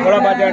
थोड़ा बाजार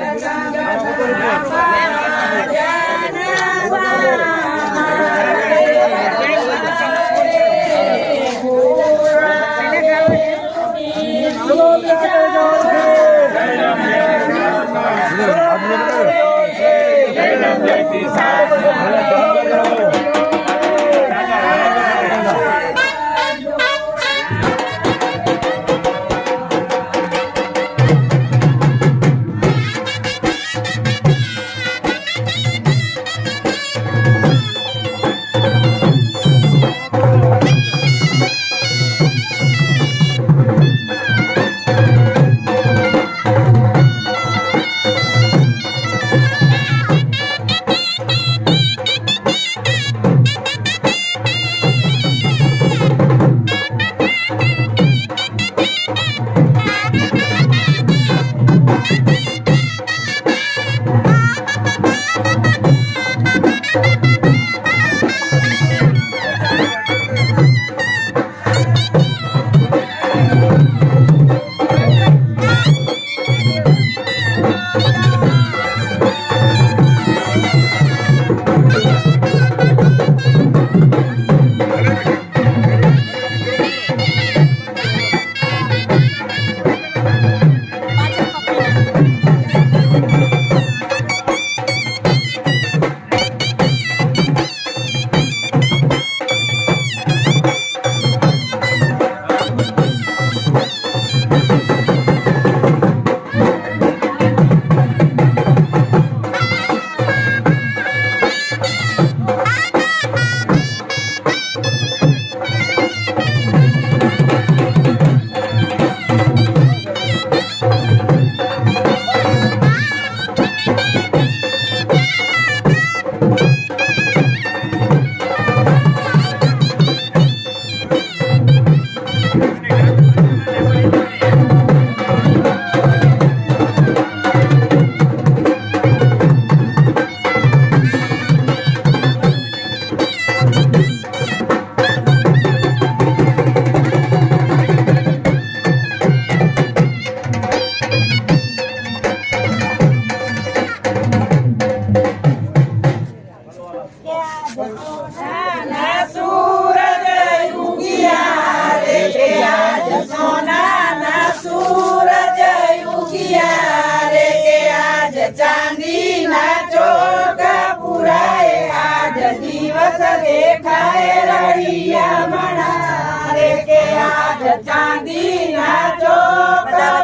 चांदी नाचो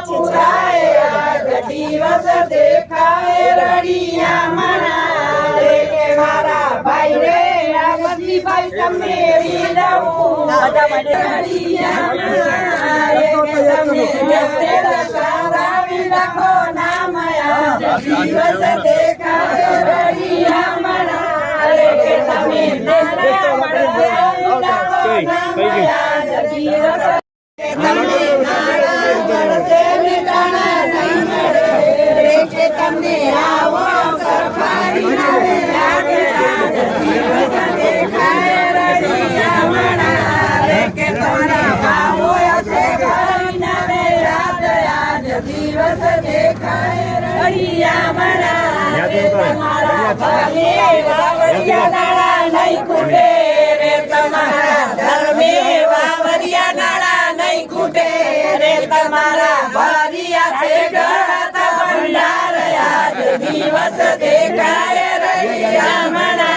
पुराए आज दिवस देखाए रड़िया मनारे के मारा भाई रे आगती भाई तमेरी दऊ रड़िया मनारे के तमेरी सारा विलखो नाम आज दिवस देखाए रड़िया मनारे के तमेरी તમને આવો સફારી દેખાય રડિયા મનારે કે તમારા ભાવો હશે ઘરી નવે રાત આજ દિવસ દેખાય રડિયા મનારે તમારા ભાગે વાવડિયા નાળા નહીં ખૂટે રે તમારા ધર્મે વાવડિયા નાળા નહીં ખૂટે રે તમારા ભરિયા છે ગળાતા ભંડાર આજ દિવસ દેખાય રડિયા મના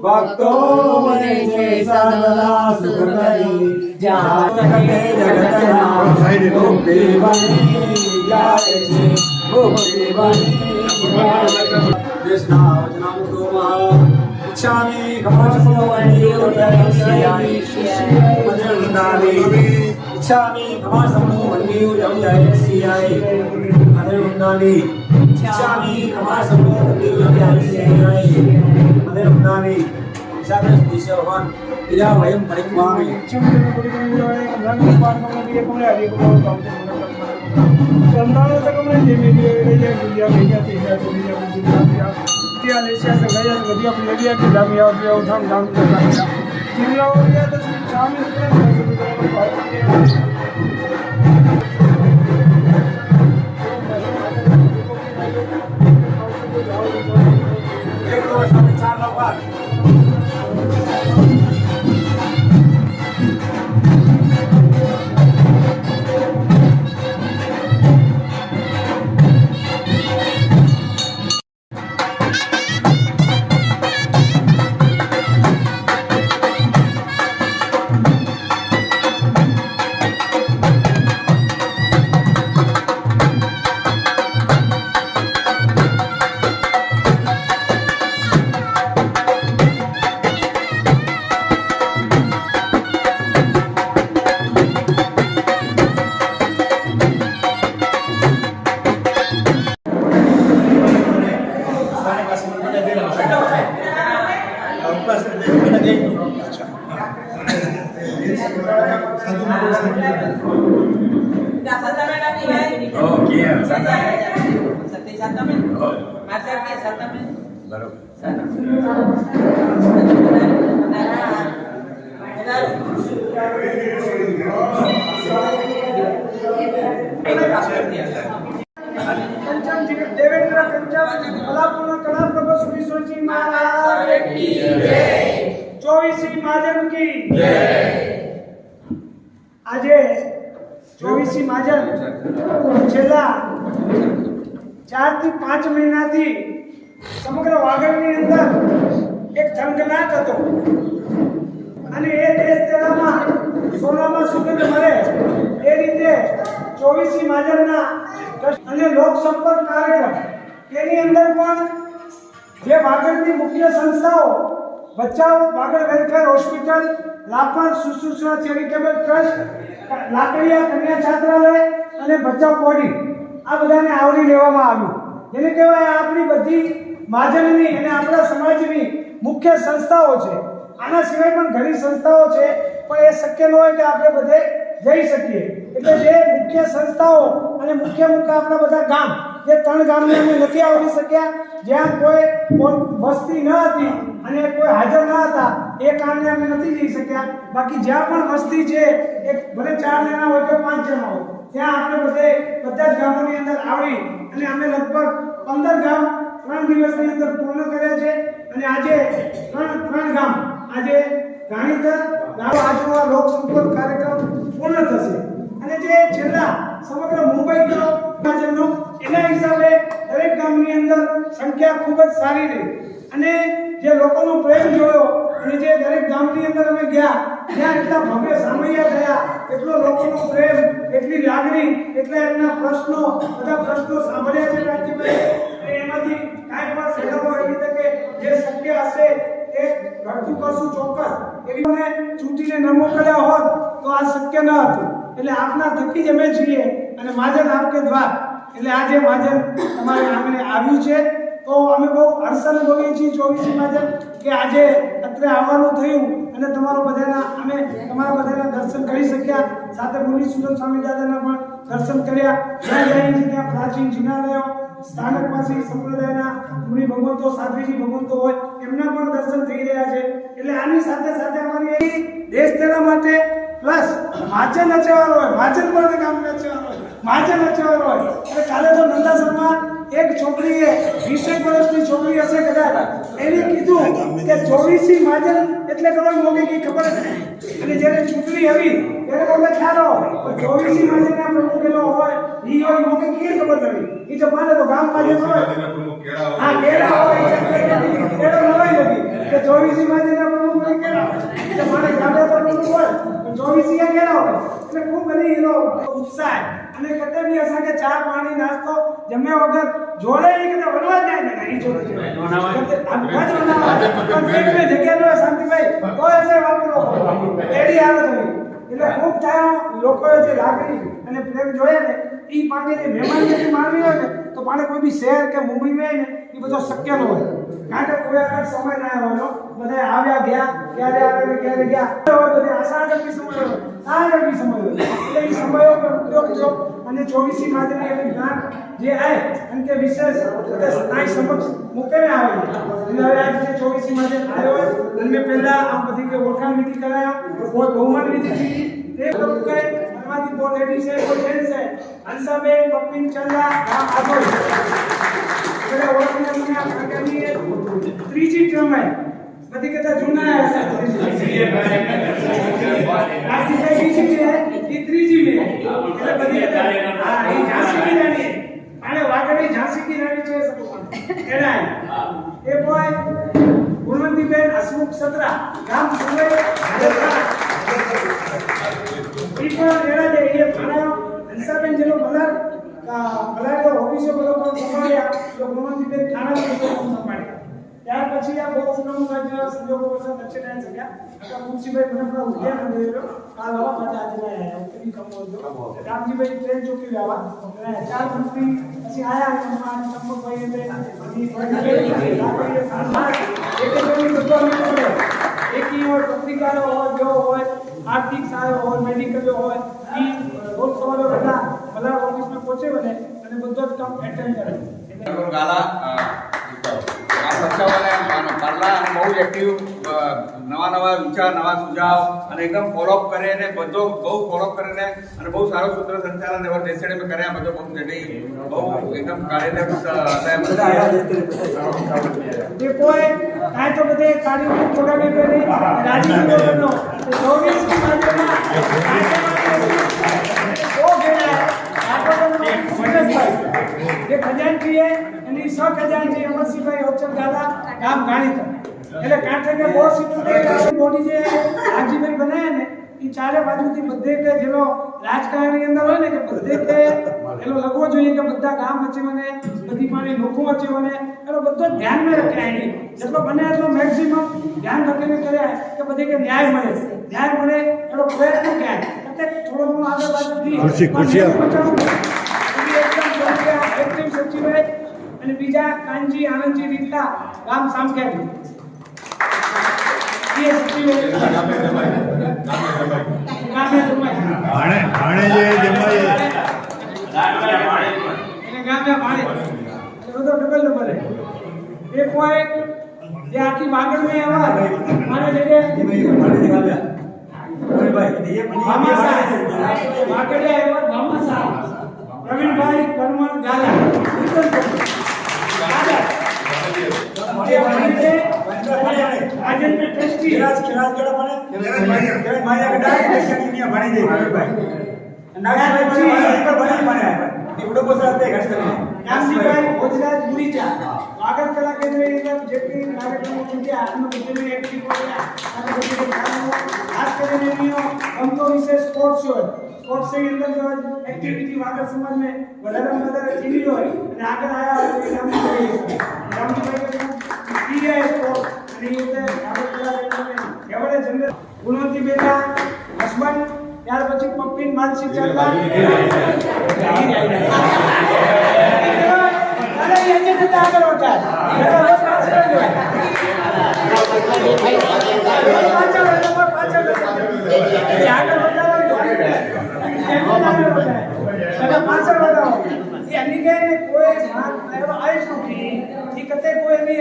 ભક્તો મને છે સદા સુખ કરી જ્યાં જગતના મુક્તિ બની જાય છે મુક્તિ બની દેશના વચનામૃતોમાં ઈચ્છામિ ખમાસમોવંડિયોદયસ્યામિ મધુરવૃંદાની ઈચ્છામિ ખમાસમોવંડિયોદયસ્યામિ મધુરવૃંદાની ઈચ્છામિ ખમાસમોવંડિયોદયસ્યામિ મધુરવૃંદાની ઈચ્છામિ દિશવન ઈલા વયમ પરિક્રમામિ સંતાનો સકમને જે મેરી એરિયા ગુડિયા ભેગા તેજા તેજા ગુડિયા ત્યાં લેશા સગાયા ગડિયા પુલિયા કે દામિયા કે ઉઠામ ધામ કરતા જિલ્લાઓ ગયા તો શામિલ કરે દેવેન્દ્ર કંચન કલાપૂર્ણ કલા પ્રભુ સુરેશ્વરજી મહારાજ કી જય 24મી માજન કી જય આજે 24મી માજન છેલ્લા 4 થી 5 મહિનાથી સમગ્ર વાગડની અંદર એક થનગનાટ હતો અને એ દેશ તેલામાં સોનામાં સુગંધ મળે એ રીતે 24મી માજનના અને લોક સંપર્ક કાર્યક્રમ તેની અંદર પણ જે વાગડની મુખ્ય સંસ્થાઓ બચાવ Vagad welfare hospital Lakhan Sushrusha charitable trust Lakadia કન્યા છાત્રાલય અને બચાવ બોડી આ બધાને આવરી લેવામાં આવ્યું જેને કહેવાય આપણી બધી માજનની અને આપણા સમાજની મુખ્ય સંસ્થાઓ છે આના સિવાય પણ ઘણી સંસ્થાઓ છે પણ એ શક્ય ન હોય કે આપણે બધે જઈ શકીએ એટલે જે મુખ્ય સંસ્થાઓ અને મુખ્ય આપણા બધા ગામ જે 3 ગામને અમે નથી આવરી શક્યા જ્યાં કોઈ વસ્તી ન હતી અને કોઈ હાજર ન હતા એ કારણે અમે નથી જઈ શક્યા બાકી જ્યાં પણ વસ્તી છે એક ભલે 4 જણા હોય કે 5 જણા હોય ત્યાં આપણે બધા જ ગામોની અંદર આવડી અને અમે લગભગ 15 ગામ 3 દિવસની અંદર પૂર્ણ કર્યા છે અને આજે ત્રણ ગામ આજે ગાણીધર ગામ આજનો આ લોક સંપર્ક કાર્યક્રમ પૂર્ણ થશે અને જે છેલ્લા સમગ્ર મુંબઈ ગામનો એના હિસાબે દરેક ગામની અંદર સંખ્યા ખૂબ જ સારી રહી અને જે લોકોનો પ્રેમ જોયો અને જે દરેક ગામની અંદર અમે ગયા ત્યાં એટલા ભવ્ય સામૈયા થયા એટલો લોકોનો પ્રેમ એટલી લાગણી એટલા એમના પ્રશ્નો બધા પ્રશ્નો સાંભળ્યા છે રાજ્યભાઈ અને એમાંથી કાંઈ પણ સેલાઓ એવી તકે જે શક્ય હશે એ ઘટતું કરશું ચોક્કસ એવી મને ચૂંટીને ન મોકલ્યા હોત તો આ શક્ય ન હતું એટલે આપના થકી જ અમે છીએ અને માજન આપકે દ્વાર એટલે આજે માજન તમારે આંગણે આવ્યું છે તો અમે બહુ હર્ષ અનુભવીએ છીએ 24મી માજન કે આજે અત્રે આવવાનું થયું અને તમારા બધાના દર્શન કરી શક્યા સાથે મુનિ સુદન સ્વામી દાદાના પણ દર્શન કર્યા જ્યાં જઈએ ત્યાં પ્રાચીન જિનાલયો સ્થાનકવાસી સંપ્રદાયના મુનિ ભગવંતો સાધ્વીજી ભગવંતો હોય એમના પણ દર્શન થઈ રહ્યા છે એટલે આની સાથે સાથે અમારી દેશ તેના માટે પ્લસ માજન નચવાનો હોય માજન પણ કામ નચવાનો હોય માજન નચવાનો હોય એટલે કાલે તો નંદાસરમાં એક છોકરીએ 20 વર્ષની છોકરી હશે કદાચ એને કીધું કે 24મી માજન એટલે ખબર મોગે કી ખબર જ નહીં અને જ્યારે ચૂંટણી આવી ત્યારે મને ખ્યાલ હોય 24મી માજનના પ્રમુખ એનો હોય ઈ હોય મોકે કી ખબર નથી ઈ જો માને તો ગામ માં જે હોય હા કેળા હોય કેળો નવાઈ નથી કે 24 માં જે પ્રમુખ હોય કેળા તો માને ગામે તો પ્રમુખ હોય 24 કેળા હોય એટલે ખૂબ બની એનો ઉત્સાહ અને કતે બી અસાકે ચા પાણી નાસ્તો જમ્યા વગર જોડે ઈ કે વનવા જ જાય ઈ જોડે આપણે જગ્યા નો શાંતિભાઈ તો એસે વાપરો એડી હાલત હોય એટલે ખૂબ ત્યાં લોકોએ જે લાગણી અને પ્રેમ જોયા ને ઈ માટે જે મહેમાનગતિ માણવી હોય ને તો પાણે કોઈ બી શહેર કે મુંબઈ હોય ને એ બધો શક્ય ન હોય કારણ કે કોઈ આગળ સમય ના આવ્યો બધા આવ્યા ગયા ક્યારે આવે ને ક્યારે ગયા બધા આસાન બી સમય હોય સારા બી સમય હોય એટલે એ સમયો પર ઉપયોગ થયો અને 24 માટેની એની જ્ઞાન જે આય અને કે વિશેષ સ્થાયી સમક્ષ મૂકીને આવે એટલે હવે આજ જે 24 માટે આવ્યો હોય અને પહેલા આમ બધી કે ઓળખાણ વિધિ કરાયા કોઈ બહુમાન વિધિ હતી તે પ્રમુખ એમાંથી બહુ લેડી છે કોઈ જેન્ટ્સ છે હંસાબેન પપ્પીન ચંદા ગામ આગળ એટલે ઓળખને મને આ પ્રકારની ત્રીજી ટર્મ બધી કહેતા જૂના હશે આથી બીજી છે એ ત્રીજી મે એટલે બધી હા એ ઝાંસી કી રાણી આને વાગડી ઝાંસી કી રાણી છે સબકો એના એ બોય ગુણવંતીબેન હસમુખ સત્રા ગામ સુરત પણ એના જે એ ખાના હંસાબેન જેનો બલાડો ઓફિસો બધો પણ સંભાળ્યા તો ગુણવંતીબેન ખાના સંભાળ્યા ત્યાર પછી આ બહુ પ્રમુખ સંજોગો વસન દક્ષિણ આવી શક્યા તો મુનશીભાઈ મને પણ ઉદ્યાન આવ્યો આ લાવા માટે આજે ઉતરી કમો હતો રામજીભાઈ ટ્રેન ચોકી લાવા અને ચાર મંત્રી પછી આયા અમાર ચંપકભાઈ એટલે એકી હોય પત્રિકારો હોય જો હોય આર્થિક સહાય હોય મેડિકલ હોય ઈ રોજ સવારે બધા ઓફિસમાં પહોંચે અને બધો જ કામ એટેન્ડ કરે ગાલા બહુ એક્ટિવ નવા વિચાર નવા સુઝાવ અને એકદમ ફોલોઅપ કરે અને બધો બહુ ફોલોઅપ કરીને અને બહુ સારો સૂત્ર સંચાલન એવા ડેસેડે મેં કર્યા બધો બહુ જટી બહુ એકદમ કાર્યરત તે કોઈ કાંઈ તો બધે કાર્ય થોડા બે કરી રાજીવનો 24 માર્ચમાં ઓ ગયા જે ખજાનચી હે એની સ ખજાનચી અમરસિંહભાઈ ઓચર ગાલા ગામ ગાણીતા એટલે કાંઠે કે બહુ સીધું બોડી જે રાજીભાઈ બનાયા ને એ ચારે બાજુથી બધે કે જેનો રાજકારણની અંદર હોય ને કે બધે કે એનો લગવો જોઈએ કે બધા ગામ વચ્ચે મને બધી પાણી લોકો વચ્ચે મને એનો બધો ધ્યાનમાં રાખે એની જેટલો બને એટલો મેક્સિમમ ધ્યાન રાખીને કર્યા કે બધે કે ન્યાય મળે એનો પ્રયત્ન ક્યાં થોડો ઘણો આગળ બાજુથી ખુશી એકદમ સચિવાય અને બીજા કાનજી આનંદજી રીતલા ગામ સામખેડી એ સચિવાય ભાણે જે જમાય એને ગામે ભાણે બધો ડબલ એ કોઈ જે આખી વાગડ મે આવા મારે જગ્યાએ પ્રવીણભાઈ કરમણ ગાલા આજે મેં ટેસ્ટી ખેરાજ કેડા મને માયા કે ડાયરેક્ટ પેશન્ટ ની ભણી દે ભાઈ નાગભાઈ પર ભણી મને એવડો પોસાતે ઘટ કરે નામજીભાઈ ગુજરાત ગુરીચા વાગડ કલા કેન્દ્રની અંદર જેટલી કાર્યક્રમો થયા આનો બધે એક્ટિવ કર્યા અને બધે ખાસ કરીને એનો ગમતો વિશે સ્પોર્ટ્સ હોય સ્પોર્ટ્સ ની અંદર જો એક્ટિવિટી વાગડ સમાજ में વધારે ચીની હોય અને આગળ આયા હોય રામજીભાઈ ટીઆઈ સ્પોર્ટ અને એ વાગડ કલા કેન્દ્રને એવડે જનરલ ગુણવંતી બેટા હસબન્ડ ત્યાર પછી પપ્પીન માનસી ચંદા અરે એને તો આગળ વટા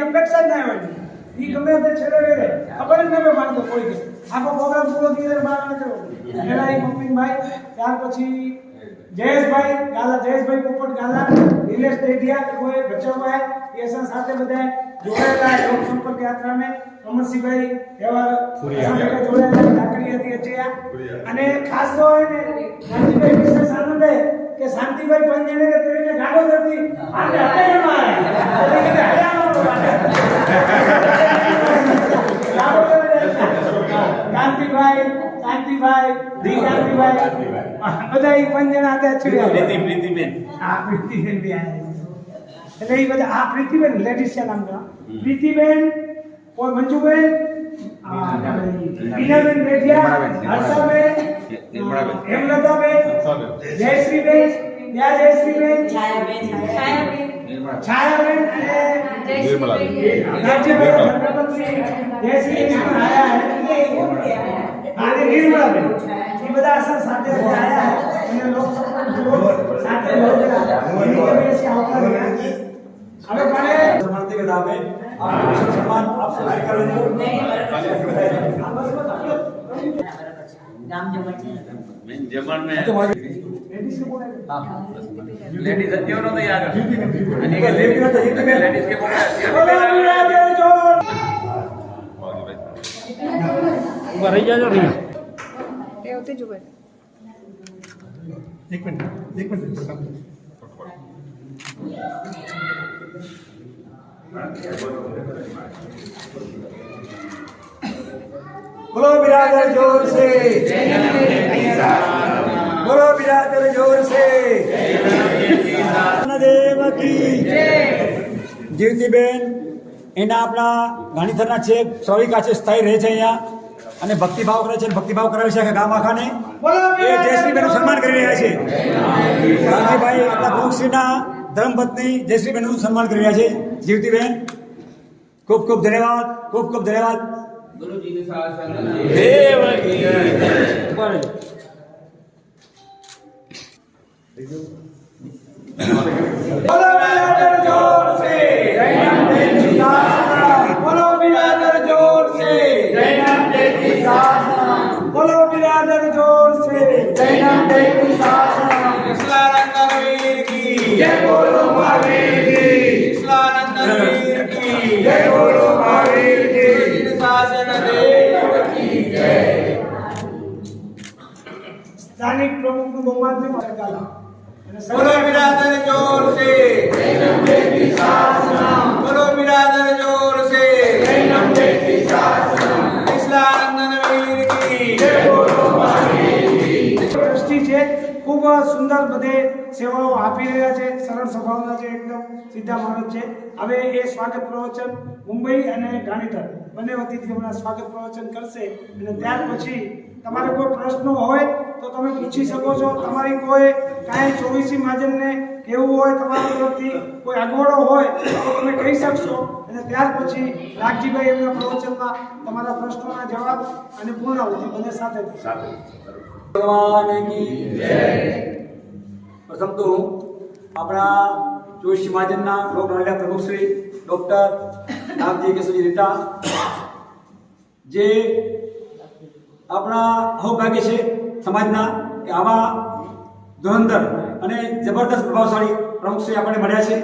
અપેક્ષા ના હોય ઈ ગમે તે છેડે વેરે ખબર જ નવે માનતો કોઈ કે આખો પ્રોગ્રામ પૂરો થઈ જાય બહાર નીકળો એલા ઈ પપ્પીનભાઈ ત્યાર પછી જયેશભાઈ ગાલા જયેશભાઈ પોપટ ગાલા નિલેશ દેડિયા કોઈ બચાવભાઈ એ સાથે બધા જોડાયેલા લોક સંપર્ક યાત્રા में અમરસિંહભાઈ એવા જોડાયેલા લાકડી હતી અચયા અને ખાસ તો હોય ને ગાંધીભાઈ વિશેષ આનંદ હે કે કે શાંતિભાઈ પંજેને કે તેને ગાડો કરતી આને હટે મારે એટલે કે હળ્યામાં ગાડો કરે શાંતિભાઈ બધા ઈ પંજેના હતા છોડ્યા પ્રીતિબેન આ પ્રીતિબેન બી આયા એટલે ઈ બધા આ પ્રીતિબેન લેડીઝ છે નામ પ્રીતિબેન કોઈ મંજુબેન બીનાબેન રેડિયા હર્ષાબેન હેમલતાબેન જયશ્રીબેન જયશ્રીબેન છાયાબેન અને રાજ્યબેન જયશ્રીબેન આયા અને નિર્મળાબેન એ બધા અસર સાથે આયા અને લોક સાથે હવે પાણે समानते के दावे आप सम्मान आप सभी करेंगे જમણ મેં લેડીઝ કે બોલે લેડીઝ અત્યો નો તો યાર અને કે લેડીઝ કે બોલે બોલો બિરાદર જોર ઉભા રહી જાજો રહી એવતી જ ઉભા એક મિનિટ बोलो बिरादर जोर से बोलो बिरादर जोर से देव की જીવતીબેન એના આપણા ગાંધીધરના છે સ્વાભાવિક છે સ્થાયી રહે છે અહીંયા અને ભક્તિભાવ કરે છે ભક્તિભાવ કરાવે છે કે ગામ આખાને એ જયશ્રીબેનનું સન્માન કરી રહ્યા છે ગાંધીભાઈ આપણા પ્રમુખશ્રીના ધર્મપત્ની જયશ્રીબેનનું સન્માન કરી રહ્યા છે જીવતીબેન ખૂબ ખૂબ ધન્યવાદ ખૂબ ખૂબ ધન્યવાદ ગુરુજીની શાસન બોલો બિરાદર જોર સે બોલો બિરાદર જોર સે બોલો બિરાદર જોર સે વિશ્લાનંદ વીર કી જય બોલો મહાવીર કી વિશ્લાનંદ વીર કી જય બોલો મહાવીર કી ગુરુજીની શાસન દેવ કી જય સ્થાનિક પ્રમુખનું બહુમાન છે મારા બોલો બિરાદર જોર સે બોલો બિરાદર જોર સે વિશ્લાનંદ વીર કી ટ્રસ્ટી છે ખૂબ સુંદર બધે સેવાઓ આપી રહ્યા છે સરળ સ્વભાવના છે એકદમ સીધા માણસ છે હવે એ સ્વાગત પ્રવચન મુંબઈ અને ગાંધીધર બંને વતીથી હમણાં સ્વાગત પ્રવચન કરશે અને ત્યાર પછી તમારે કોઈ પ્રશ્નો હોય તો તમે પૂછી શકો છો તમારી કોઈ કાંઈ ચોવીસી મહાજનને કેવું હોય તમારા તરફથી કોઈ અગવડો હોય તો તમે કહી શકશો અને ત્યાર પછી રાખજીભાઈ એમના પ્રવચનમાં તમારા પ્રશ્નોના જવાબ અને પૂર્ણાવૃત્તિ બંને સાથે ભગવાન કી જય પ્રથમ તો આપણા જોશી મહાજનના લોકલાડીલા પ્રમુખ શ્રી ડોક્ટર નામજી કેશુજી રીટા જે આપણા સૌભાગ્ય છે સમાજના કે આવા ધુરંધર અને જબરદસ્ત પ્રભાવશાળી પ્રમુખ શ્રી આપણને મળ્યા છે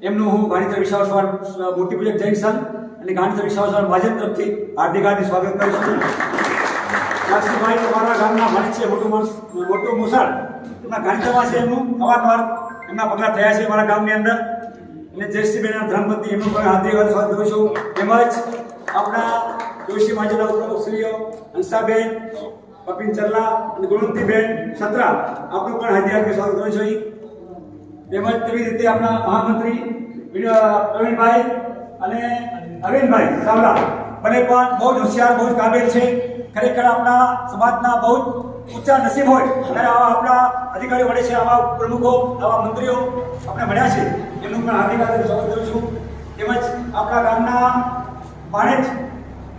એમનું હું ગાંધીધર વિશ્વાસવાન મોટી પૂજક જૈન સંઘ અને ગાંધીધર વિશ્વાસવાન મહાજન તરફથી હાર્દિક હાર્દિક સ્વાગત કરીશ છું લાક્ષીભાઈ તમારા ગામના માણસ છે મોટું મોસાળ એમના ગાંધીધરમાં છે એમનું અવારનવાર એમના પગલા થયા છે મારા ગામની અંદર અને જયશ્રીબેનના ધર્મપત્ની એમનું પણ હાર્દિક સ્વાગત કરું છું તેમજ આપણા જોશી મહાજનના ઉપપ્રમુખશ્રીઓ હંસાબેન કપિન ચલ્લા અને ગુણવંતીબેન સત્રા આપણું પણ હાર્દિક સ્વાગત કરું છું તેમજ તેવી રીતે આપણા મહામંત્રી પ્રવીણભાઈ અને અરવિંદભાઈ સાવલા બંને પણ બહુ જ હોશિયાર બહુ જ કાબિલ છે ખરેખર આપણા સમાજના બહુ ઊંચા નસીબ હોય ત્યારે આવા આપણા અધિકારીઓ મળે છે આવા પ્રમુખો આવા મંત્રીઓ આપણે મળ્યા છે એમનું પણ હાર્દિક સ્વાગત કરું છું તેમજ આપણા ગામના પાણેજ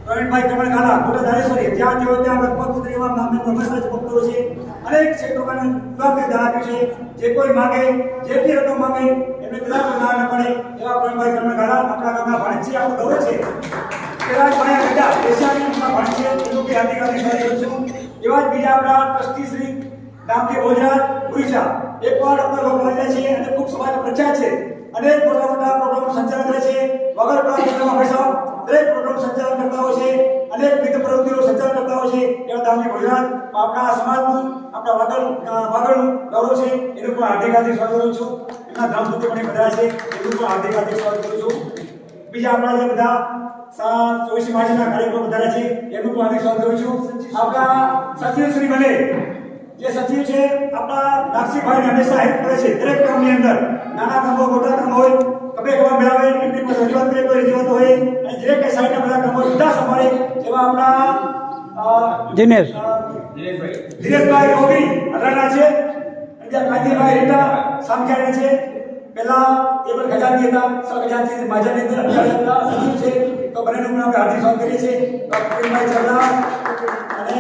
પ્રવીણભાઈ કમળખાલા મોટા ધારેશ્વરી ત્યાં જેઓ ત્યાં લગભગ એવા નામે હંમેશા જ ભક્તો છે અનેક ક્ષેત્રોને વિભાગ આપ્યું છે જે કોઈ માગે જે બી રકમ માગે એમને કદાચ ના ન પડે એવા પ્રવીણભાઈ કમળખાલા આપણા ગામના પાણેજ છે આપણું ગૌરવ છે એવા જ ભણ્યા ગઢા દેશાણીમાં ભણે છે એનું બી હાર્દિક સ્વાગત કરું છું એવા જ બીજા આપણા ટ્રસ્ટી શ્રી રામજી ભોજરાજ ગુઈસા એ પણ આપણા લોકો મળ્યા છે અને ખૂબ સમાજ પ્રખ્યાત છે અનેક મોટા મોટા પ્રોગ્રામ સંચાલન કરે છે વગર પ્રોગ્રામ હંમેશા દરેક પ્રોગ્રામ સંચાલન કરતા હોય છે અનેક વિવિધ પ્રવૃત્તિઓ સંચાલન કરતા હોય છે એવા દામજી ગુજરાત આપણા સમાજનું આપણા વાગડનું ગૌરવ છે એનું પણ હાર્દિક સ્વાગત કરું છું. એમના ધામપુત્રી પણ બધા છે એનું પણ હાર્દિક સ્વાગત કરું છું. બીજા આપણા જે બધા 24 માર્ચના કાર્યક્રમો વધારે છે એનું પણ હાર્દિક સ્વાગત કરું છું. આપણા સચિવ શ્રી બને જે સચિવ છે આપણા નાગસીભાઈને હંમેશા હેલ્પ કરે છે દરેક કામની અંદર, નાના કામો મોટા કામ હોય કબે કબા મેળાવે એમની પર રજૂઆત કરે કોઈ રજૂઆત હોય અને જે કઈ સાઈડના બધા કામો બધા સંભાળે એવા આપણા દિનેશભાઈ રોગી અડાણા છે અને જ્યાં કાંતિભાઈ રીટા સામખિયાણી છે. પહેલા એ પણ ખજાનચી હતા, સહખજાનચી માજાની અંદર અત્યારે સચિવ છે. તો બંનેનું પણ આપણે હાર્દિક સ્વાગત કરીએ છીએ. ડોક્ટરભાઈ ચરલા અને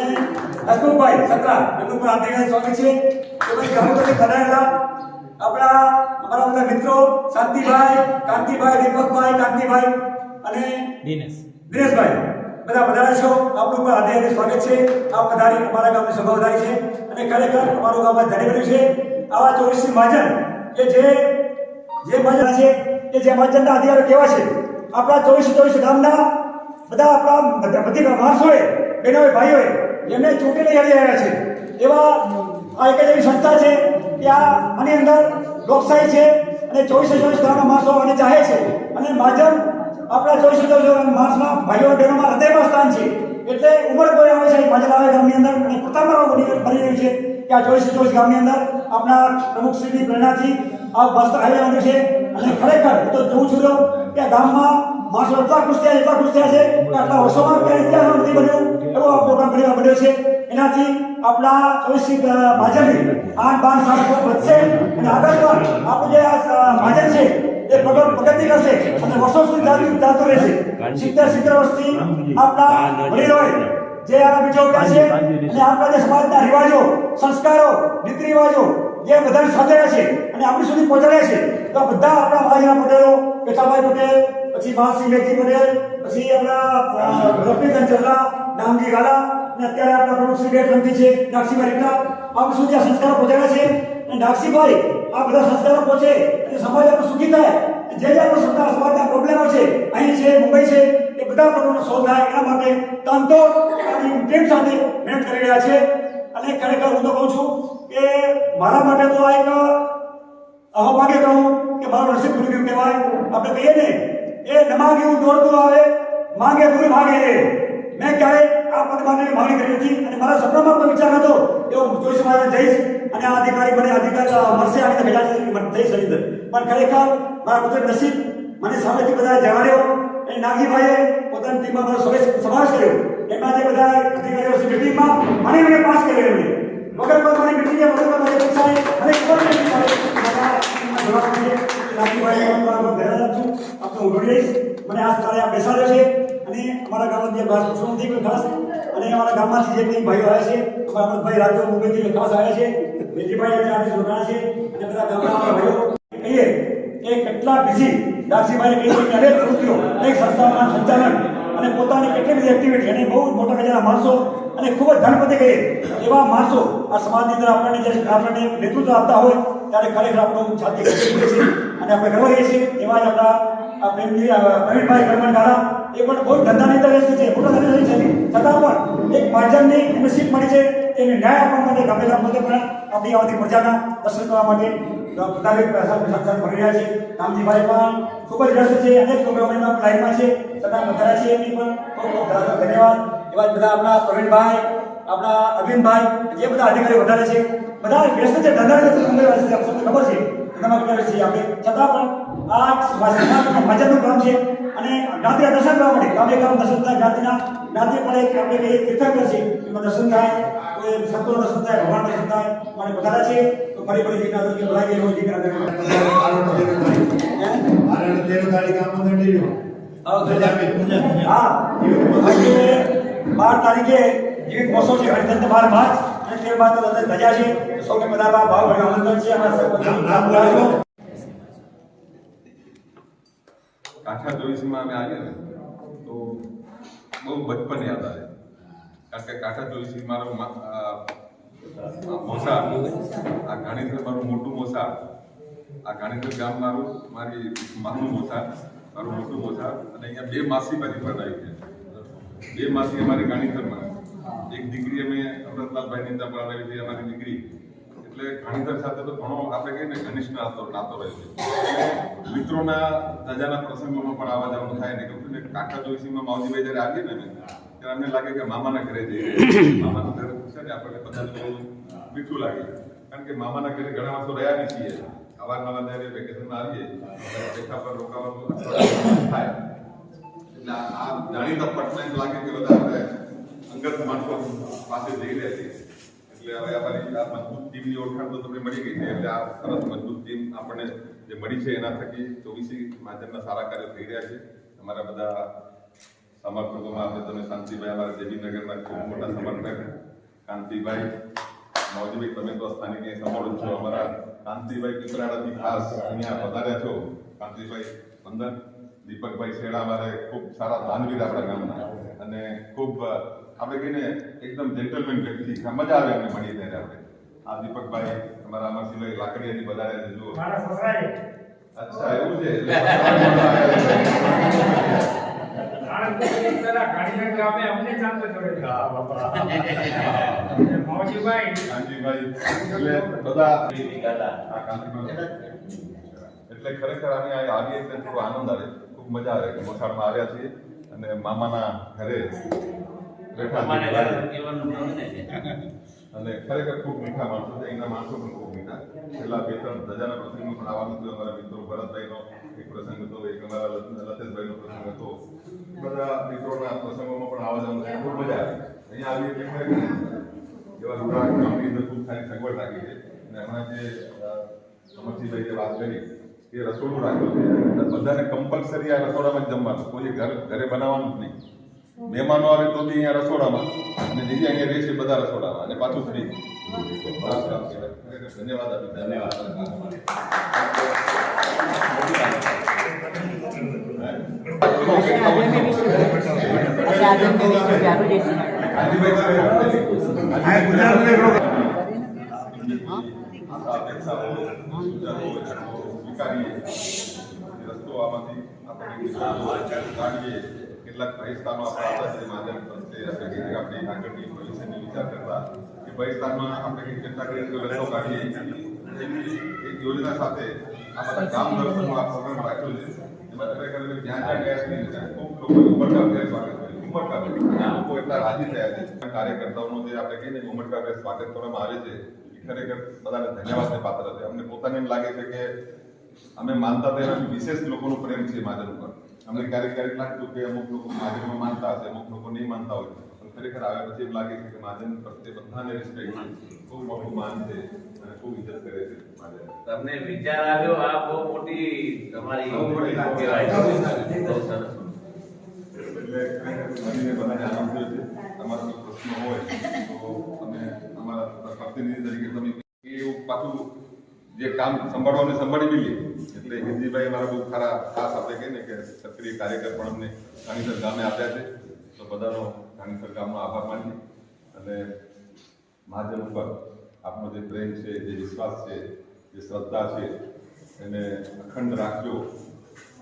હસમુખભાઈ સત્રા એમનું પણ હાર્દિક સ્વાગત છે. તો ભાઈ ગામોથી પધારેલા આપણા અમારા બધા મિત્રો શાંતિભાઈ, કાંતિભાઈ, દીપકભાઈ, કાંતિભાઈ અને દિનેશભાઈ બધા પધાર્યા છો. આપનું પણ હાર્દિક સ્વાગત છે. આપ પધારી અમારા ગામની સભા વધારી છે અને ખરેખર અમારું ગામ ધણી બન્યું છે. આવા 24 મહાજન કે જે મહાજન છે કે જે મહાજનના અધિકારો કેવા છે આપણા 24 ગામના બધા આપણા બધી માણસોએ, બહેનોએ, ભાઈઓએ જેમને ચૂંટીને લડી રહ્યા છે એવા આ એક જ એવી સંસ્થા છે કે આની અંદર લોકશાહી છે અને 24 ગામના માણસો અને ચાહે છે અને મહાજન આપણા 24 માણસના ભાઈઓ બહેનોમાં હૃદયમાં સ્થાન છે. એટલે ઉંમર કોઈ આવે છે મહાજન આવે ગામની અંદર અને પ્રથમવાર બની રહ્યું છે કે આ 24 ગામની અંદર આપણા પ્રમુખશ્રીની પ્રેરણાથી આ મસ્ત આવી રહ્યું છે. અને ખરેખર તો જોઉં છું કે ગામમાં માણસો એટલા ખુશ થયા છે કે આટલા વર્ષોમાં ક્યાંય ઇતિહાસમાં નથી બન્યું એવો આ પ્રોગ્રામ બન્યો છે. એનાથી આપણા 24 મહાજનની આન બાન સારા વધશે અને આગળ પણ આપણું જે આ મહાજન છે એ પ્રગતિ કરશે અને વર્ષો સુધી ચાલતું રહેશે. 70 વર્ષથી આપણા વડીલોએ જે આ બીજો કહે છે અને આપણા જે સમાજના રિવાજો, સંસ્કારો, રીતિ રિવાજો જે બધા સાથે છે અને આપણી સુધી પહોંચાડ્યા છે. તો બધા આપણા મહાજનના પટેલો, પેટાભાઈ પટેલ, પછી મહાસિંહ મેઘજી પટેલ, પછી આપણા રફીચંદ ચરલા, નામજી ગાલા અને અત્યારે આપણા પ્રમુખ શ્રી બેટરંગી છે, નાગસીભાઈ રીટા આપણી સુધી આ સંસ્કારો પહોંચાડ્યા છે. અને નાગસીભાઈ આ બધા સંસ્કારો પહોંચે અને સમાજ આપણો સુખી થાય. જે આપણા સમાજના પ્રોબ્લેમો છે અહીં છે, મુંબઈ છે, એ બધા પ્રોબ્લેમો સોલ્વ થાય એના માટે તંતો ટીમ સાથે મહેનત કરી રહ્યા છે. અને ખરેખર હું તો કહું છું કે મારા માટે તો આ એક અહોભાગ્ય કહું કે મારું નસીબ ખુલી ગયું કહેવાય. આપણે કહીએ ને એ ન માગ્યું દોડતું આવે, માંગે દૂર ભાગે. મેં ક્યારેય આ પદ માટેની માંગણી કરી નથી અને મારા સપનામાં પણ વિચાર હતો એવો 24 માર્ચે જઈશ અને આ અધિકારી મળશે અને ખજાનચી થઈશ અંદર. પણ ખરેખર મારા પોતાનું નસીબ મને સામેથી બધા જણાવ્યો અને નાગજીભાઈએ પોતાની ટીમમાં મારો સમાવેશ કર્યો. એમાં જે બધા અધિકારીઓ છે મીટિંગમાં મને પાસ કર્યો એમને વગર કોઈ મારી મીટિંગે વગર મારી પરીક્ષાએ મને ખબર નથી નાગજીભાઈ આપણે હું જોડી લઈશ. મને આ સ્થળે આ બેસાડ્યો છે અને અમારા ગામમાં જે ભાષા નથી કોઈ ખાસ અને અમારા ગામમાંથી જે કંઈ ભાઈઓ આવ્યા છે અમરભાઈ રાજ્યો મુંબઈથી ખાસ આવ્યા છે, વેજીભાઈ ચાર્જ જોડાયા છે અને બધા ગામના ભાઈઓ કહીએ કે કેટલા બિઝી દાસીભાઈ કહીએ કે અનેક પ્રવૃત્તિઓ, અનેક સંસ્થાઓના સંચાલન અને પોતાની કેટલી બધી એક્ટિવિટી અને બહુ મોટા ગજાના માણસો અને ખૂબ જ ધનપતિ કહીએ એવા માણસો આ સમાજની અંદર આપણને નેતૃત્વ આપતા હોય ત્યારે ખરેખર આપણું છાતી કરીએ છીએ અને આપણે ગર્વ રહીએ છીએ. એવા જ આપણા પ્રવીણભાઈ કરમણગાળા એ પણ બહુ ધંધાની અંદર રહેશે છે, મોટા ધંધા રહી છે, છતાં પણ એક મહાજનની એમને સીટ મળી છે એને ન્યાય આપવા માટે ગામે ગામ પોતે પણ આપણી આવતી પ્રજાના દર્શન કરવા માટે પ્રતાપિત સંસાર ભરી રહ્યા છે. નામજીભાઈ પણ ખૂબ જ રસ છે, અનેક પ્રોગ્રામોમાં લાઈનમાં છે, છતાં વધારે છે એમની પણ ખૂબ ખૂબ ધન્યવાદ. એવા બધા આપણા પ્રવીણભાઈ, આપણા અરવિંદભાઈ જે બધા અધિકારીઓ વધારે છે બધા વ્યસ્ત છે, ધંધાની તમને ખબર છે ધંધામાં વધારે છે આપણે, છતાં પણ આ મહાજનનું કામ છે અને જ્ઞાતિના દર્શન કરવા માટે ગામે ગામ દર્શન થાય. જ્ઞાતિ પણ એક આપણે કહીએ તીર્થંકર છે, એમાં દર્શન થાય, કોઈ સંતોનું દર્શન થાય, ભગવાન દર્શન થાય મને વધારે છે. તો ફરી દીકરા તરીકે બોલાવી હોય દીકરા હા 12 તારીખે જીવિત મહોત્સવ છે હરિચંદ 12 માર્ચ અને 13 માર્ચ ધજા છે. સૌને બધા ભાવ આમંત્રણ છે. કાંઠા 24 માં અમે આવ્યા ને તો બહુ બચપન યાદ આવે, કારણ કે કાંઠા 24 મારો મોસા, આ ગાણીધર મારું મોટું મોસા, આ ગાણીધર ગામ મારી માનું મોસા, મારું મોટું મોસા અને અહીંયા 2 માસી બધી બનાવી છે. બેમાંથી અમારી ગાણીધરમાં એક દીકરી અમે અમૃતલાલભાઈની ત્યાં ભણાવેલી છે, અમારી દીકરી. એટલે ગાણીધર સાથે તો ઘણો આપણે કહીએ ને ઘનિષ્ઠ નાતો રહ્યો છે. એટલે મિત્રોના રજાના પ્રસંગોમાં પણ આવવા જવાનું થાય ને. કેમ કે કાકા જોઈસીમાં માવજીભાઈ જ્યારે આવીએ ને અમે, ત્યારે અમને લાગે કે મામાના ઘરે જઈએ. મામાનું ઘર છે ને આપણને બધાને બહુ મીઠું લાગે, કારણ કે મામાના ઘરે ઘણા વર્ષો રહ્યા નહીં છીએ. અવારનવાર જ્યારે વેકેશનમાં આવીએ ત્યારે પેઠા પર રોકાવાનું થાય. એટલે આ જાણીતા પટના એમ લાગે કે બધા આપણે અંગત માણસો પાસે જઈ રહ્યા છીએ. એટલે હવે અમારી આ મજબૂત ટીમની ઓળખાણ તો તમને મળી ગઈ છે. એટલે આ સરસ મજબૂત ટીમ આપણને જે મળી છે એના થકી 24 માધ્યમના સારા કાર્યો થઈ રહ્યા છે. અમારા બધા સમર્થકોમાં આપણે તમે શાંતિભાઈ, અમારા દેવીનગરના ખૂબ મોટા સમર્થક કાંતિભાઈ, માવજીભાઈ, તમે તો સ્થાનિક સંભાળો છો. અમારા કાંતિભાઈ પીપરાડાથી ખાસ અહીંયા વધાર્યા છો. કાંતિભાઈ વંદન. દીપકભાઈ શેડા અમારે ખૂબ સારા દાનવીર આપણા ગામના, અને ખૂબ આપણે કહીને એકદમ જેન્ટલમેન વ્યક્તિ. મજા આવે એમને મળીએ ત્યારે આપણે. આ દીપકભાઈ અમારા અમરસિંહભાઈ લાકડીયાથી વધાર્યા છે. જુઓ, અચ્છા એવું છે. એટલે ખરેખર અમે આવીએ એટલે થોડો આનંદ આવે, ખૂબ મજા આવે કે મોસાળમાં આવ્યા છીએ અને મામાના ઘરે બેઠા અને ખરેખર ખૂબ મીઠા માણસો છે. એના માણસો પણ ખૂબ મીઠા. છેલ્લા 2-3 રજાના પ્રસંગમાં પણ આવવાનું હતું. અમારા મિત્રો ભરતભાઈનો એક પ્રસંગ હતો, એક અમારા લતેશભાઈનો પ્રસંગ હતો. બધા મિત્રોના પ્રસંગોમાં પણ આવવા જવાનું ખૂબ મજા આવે. અહીંયા આવી એટલે ખરેખર એવા રૂડા ગામની અંદર ખૂબ સારી સગવડ રાખી છે. અને હમણાં જે અમરસિંહભાઈ જે વાત કરી એ રસોડું રાખ્યું છે. બધાને કમ્પલસરી આ રસોડામાં જ જમવાનું, કોઈ ઘરે બનાવવાનું જ નહીં. મહેમાનો આવે તો બી અહીંયા રસોડામાં, અને જે અહીંયા રહે છે બધા રસોડામાં, અને પાછું ફ્રી. ધન્યવાદ આપી. ધન્યવાદ. રસ્તો આમાંથી આપણે કેટલાક બહિષ્કારનો આપણા માધ્યમ આપણે આગળની ભવિષ્યની વિચાર કરતા કે બહિષ્કારમાં આપણે કેટલાક રસ્તો કાઢીએ. એક યોજના સાથે આ બધા કામ દર્શનનો આ પ્રોગ્રામ રાખ્યો છે. એમાં ખરેખર જ્યાં ગયા છે ખૂબ લોકો ઉમળકાભેર સ્વાગત કર્યું. ઉમળકાભેર લોકો એટલા રાજી થયા છે. કાર્યકર્તાઓનું જે આપણે કહીએ ને ઉમળકાભેર સ્વાગત કરવામાં આવે છે, એ ખરેખર બધાને ધન્યવાદને પાત્ર છે. અમને પોતાને એમ લાગે છે કે અમે માનતા તેના વિશેષ લોકોનો પ્રેમ છે મહાજન ઉપર. અમને ક્યારેક લાગતું કે અમુક લોકો મહાજનમાં માનતા હશે, અમુક લોકો નહીં માનતા હોય, પણ ખરેખર આવ્યા પછી એમ લાગે છે કે મહાજન પ્રત્યે બધાને રિસ્પેક્ટ છે, ખૂબ મોટું માન છે અને ખૂબ ઇજ્જત કરે છે મહાજન. તમને વિચાર આવ્યો આ બહુ મોટી તમારી કહેવાય. બહુ સરસ. એટલે ખરેખર મને બધાને આનંદ થયો છે. તમારા કોઈ પ્રશ્ન હોય તો અમે અમારા પ્રતિનિધિ તરીકે તમે એવું પાછું જે કામ સંભાળવાનું સંભાળી બી લે. એટલે હિન્દીભાઈ અમારા બહુ ખાસ આપણે કહીએ ને કે સક્રિય કાર્યકર પણ અમને ઘાણીસર ગામે આપ્યા છે. તો બધાનો ઘાણીસર ગામનો આભાર માનીએ અને મહાજન ઉપર આપનો જે પ્રેમ છે, જે વિશ્વાસ છે, જે શ્રદ્ધા છે, એને અખંડ રાખજો.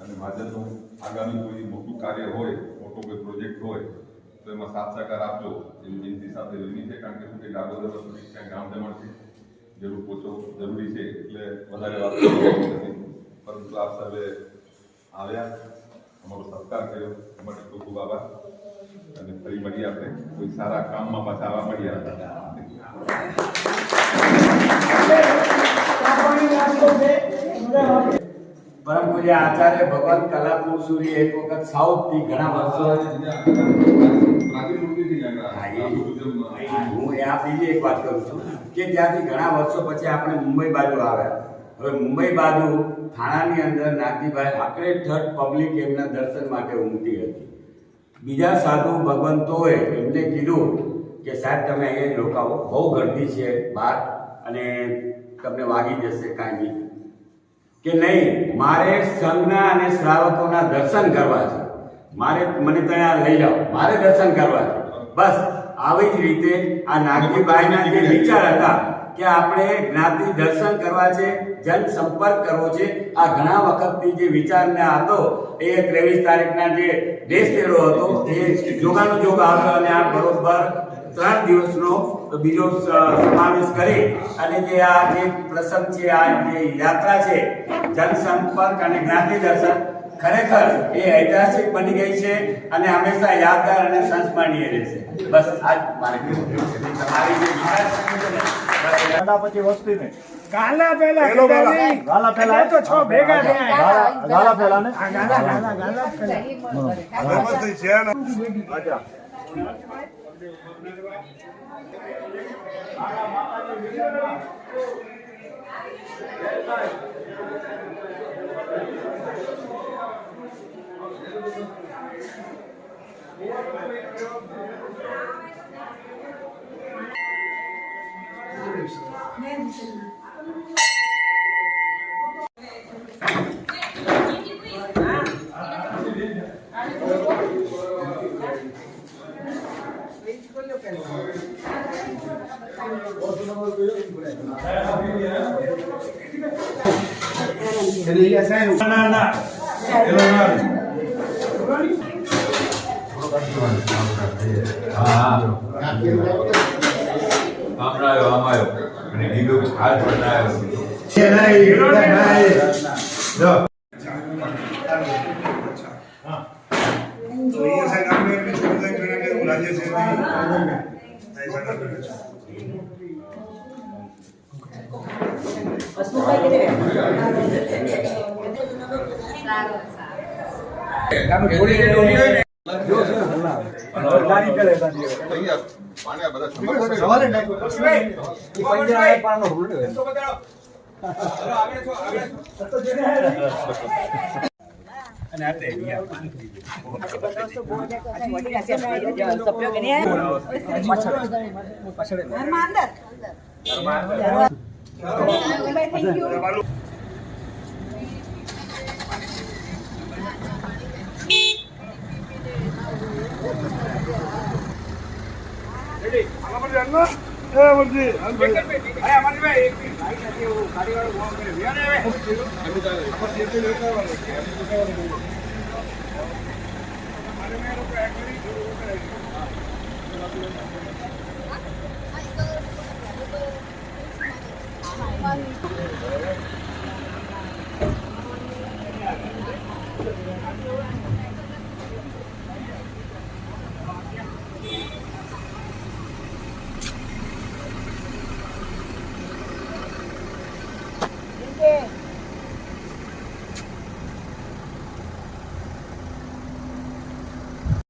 અને મહાજનનું આગામી કોઈ મોટું કાર્ય હોય, મોટો કોઈ પ્રોજેક્ટ હોય તો એમાં સાથ સહકાર આપજો એવી વિનંતી સાથે વિનંતી છે. કારણ કે શું કે ગાગોદર સુધી ક્યાં ગામ જમણ છે, જરૂર પહોંચો જરૂરી છે. એટલે વધારે વાત નથી, પરંતુ આપ સર્વે આવ્યા, અમારો સત્કાર કર્યો, અમારે ખૂબ ખૂબ આભાર. અને ફરી મળીએ આપણે કોઈ સારા કામમાં પાછા આવવા મળ્યા. પરમ પૂજ્ય આચાર્ય ભગવાન કલાપુર સૂરી એક વખત સાઉથથી ઘણા વર્ષો હું આ બીજી એક વાત કરું છું કે ત્યાંથી ઘણા વર્ષો પછી આપણે મુંબઈ બાજુ આવ્યા. હવે મુંબઈ બાજુ થાણાની અંદર નાગજીભાઈ આકરે ઠઠ પબ્લિક એમના દર્શન માટે ઉમટી હતી. બીજા સાધુ ભગવંતોએ એમને કીધું કે સાહેબ તમે અહીંયા રોકાવો, બહુ ગર્દી છે બહાર અને તમને વાગી જશે કાંઈ નહીં. કે નહીં, મારે સંઘના અને શ્રાવકોના દર્શન કરવા છે, મને ત્યાં લઈ જાઓ, મારે દર્શન કરવા છે. બસ આવી જ રીતે આ નાગજીભાઈના જે વિચાર હતા કે આપણે જ્ઞાતિ દર્શન કરવા છે, જન સંપર્ક કરવો છે. આ ઘણા વખતથી જે વિચારને હતો એ 23 તારીખના જે દેશ તેડો હતો એ જોગાનો જોગ આવ્યો અને આ બરોબર 3 દિવસનો બીજો સમાવેશ કરી અને જે આ જે પ્રસંગ છે, આ જે યાત્રા છે, જનસંપર્ક અને જ્ઞાતિ દર્શન ખરેખર એ ઐતિહાસિક બની ગઈ છે અને હંમેશા યાદગાર અને સંસ્મરણીય રહેશે. બસ આજ મારે કહેવું છે. તમારી જે વિચારસરણી છે ને, બસ ગાલા પછી વસ્તી ને ગાલા પહેલા પેલો ગાલા. ગાલા પહેલા. એટલે તો છ ભેગા થયા. ગાલા પહેલા ને આ ગાલા પહેલા. અચ્છા થોડી જે ડોલી હોય ને ગાડી પેલે ગાડી અહીંયા પાણી આ બધા સવારે નાખ્યું ખુશભાઈ, એ પંજા એ પાનો હુલડે તો બતાવો. ચલો, આગળ છો, આગળ છો. અને આતે ગયા